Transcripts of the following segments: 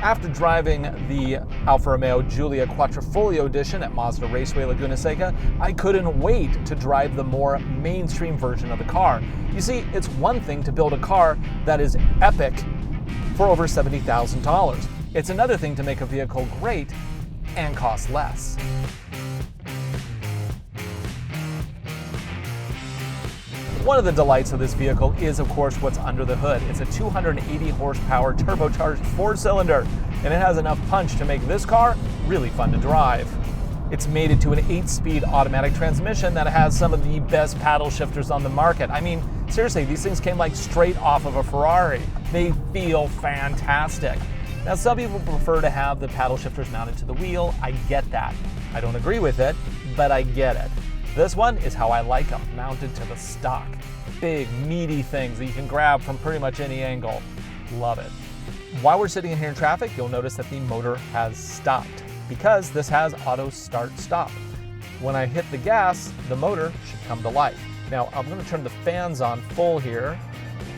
After driving the Alfa Romeo Giulia Quadrifoglio edition at Mazda Raceway Laguna Seca, I couldn't wait to drive the more mainstream version of the car. You see, it's one thing to build a car that is epic for over $70,000. It's another thing to make a vehicle great and cost less. One of the delights of this vehicle is, of course, what's under the hood. It's a 280 horsepower turbocharged four-cylinder, and it has enough punch to make this car really fun to drive. It's mated to an 8-speed automatic transmission that has some of the best paddle shifters on the market. I mean, seriously, these things came like straight off of a Ferrari. They feel fantastic. Now, some people prefer to have the paddle shifters mounted to the wheel. I get that. I don't agree with it, but I get it. This one is how I like them, mounted to the stock. Big, meaty things that you can grab from pretty much any angle. Love it. While we're sitting in here in traffic, you'll notice that the motor has stopped because this has auto start stop. When I hit the gas, the motor should come to life. Now, I'm going to turn the fans on full here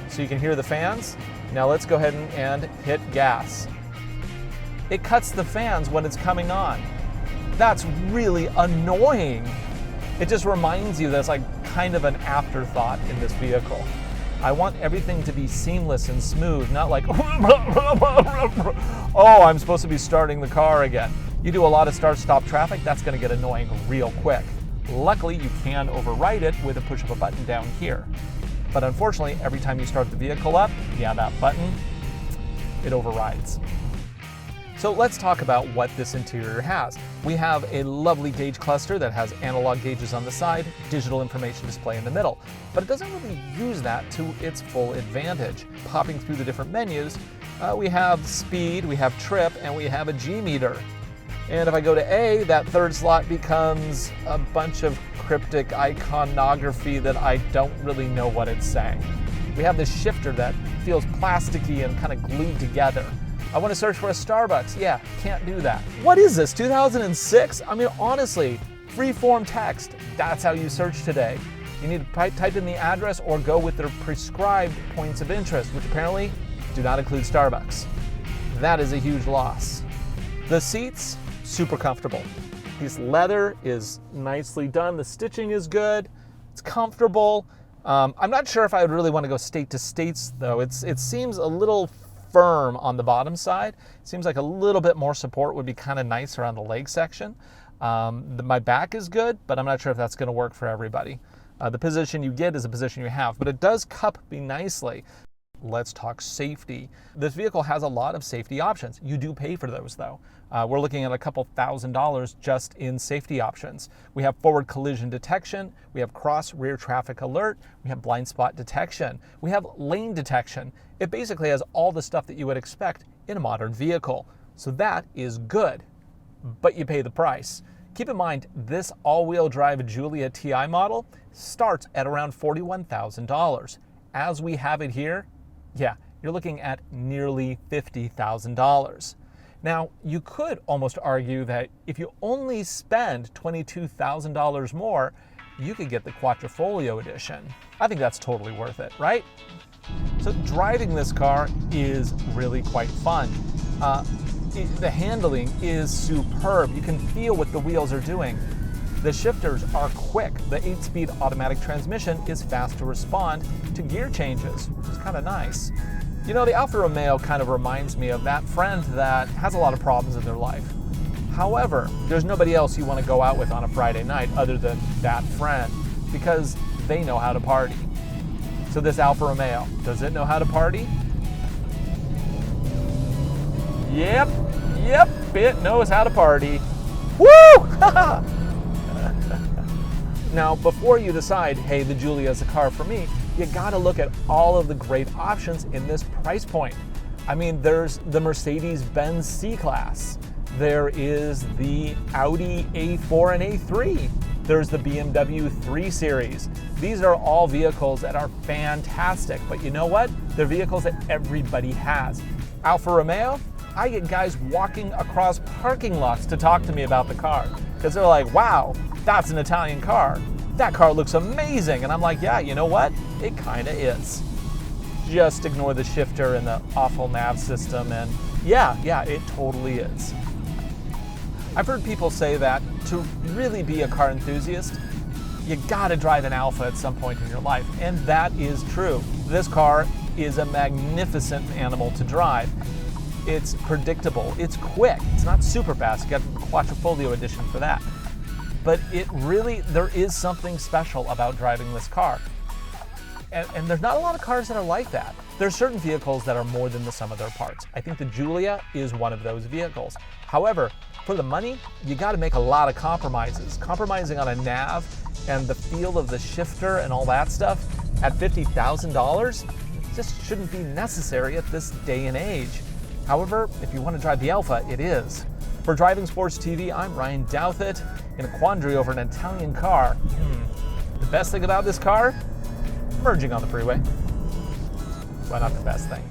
so you can hear the fans. Now let's go ahead and hit gas. It cuts the fans when it's coming on. That's really annoying. It just reminds you that it's like kind of an afterthought in this vehicle. I want everything to be seamless and smooth, not like, oh, I'm supposed to be starting the car again. You do a lot of start-stop traffic, that's going to get annoying real quick. Luckily, you can override it with a push of a button down here. But unfortunately, every time you start the vehicle up, yeah, that button, it overrides. So let's talk about what this interior has. We have a lovely gauge cluster that has analog gauges on the side, digital information display in the middle, but it doesn't really use that to its full advantage. Popping through the different menus, we have speed, we have trip, and we have a G meter. And if I go to A, that third slot becomes a bunch of cryptic iconography that I don't really know what it's saying. We have this shifter that feels plasticky and kind of glued together. I want to search for a Starbucks. Yeah, can't do that. What is this, 2006? I mean, honestly, free-form text, that's how you search today. You need to type in the address or go with their prescribed points of interest, which apparently do not include Starbucks. That is a huge loss. The seats, super comfortable. This leather is nicely done. The stitching is good. It's comfortable. I'm not sure if I would really want to go state to states, though. It seems a little firm on the bottom side. Seems like a little bit more support would be kind of nice around the leg section. My back is good, but I'm not sure if that's going to work for everybody. The position you get is the position you have, but it does cup me nicely. Let's talk safety. This vehicle has a lot of safety options. You do pay for those, though. We're looking at a couple $1,000s just in safety options. We have forward collision detection, we have cross rear traffic alert, we have blind spot detection, we have lane detection. It basically has all the stuff that you would expect in a modern vehicle. So that is good, but you pay the price. Keep in mind, this all-wheel drive Giulia TI model starts at around $41,000. As we have it here, yeah, you're looking at nearly $50,000. Now, you could almost argue that if you only spend $22,000 more, you could get the Quadrifoglio edition. I think that's totally worth it, right? So driving this car is really quite fun. The handling is superb. You can feel what the wheels are doing. The shifters are quick. The 8-speed automatic transmission is fast to respond to gear changes, which is kind of nice. You know, the Alfa Romeo kind of reminds me of that friend that has a lot of problems in their life. However, there's nobody else you want to go out with on a Friday night other than that friend because they know how to party. So this Alfa Romeo, does it know how to party? Yep, it knows how to party. Woo! Now, before you decide, hey, the Giulia is a car for me, you gotta look at all of the great options in this price point. I mean, there's the Mercedes-Benz C-Class. There is the Audi A4 and A3. There's the BMW 3 Series. These are all vehicles that are fantastic, but you know what? They're vehicles that everybody has. Alfa Romeo, I get guys walking across parking lots to talk to me about the car because they're like, wow, that's an Italian car. That car looks amazing. And I'm like, yeah, you know what? It kind of is. Just ignore the shifter and the awful nav system and Yeah, it totally is. I've heard people say that to really be a car enthusiast, you gotta drive an Alfa at some point in your life, and that is true. This car is a magnificent animal to drive. It's predictable, it's quick, it's not super fast, you got the Quadrifoglio edition for that. But there is something special about driving this car. And there's not a lot of cars that are like that. There's certain vehicles that are more than the sum of their parts. I think the Giulia is one of those vehicles. However, for the money, you got to make a lot of compromises. Compromising on a nav and the feel of the shifter and all that stuff at $50,000 just shouldn't be necessary at this day and age. However, if you want to drive the Alfa, it is. For Driving Sports TV, I'm Ryan Douthit in a quandary over an Italian car. The best thing about this car? Merging on the freeway. Well, not the best thing.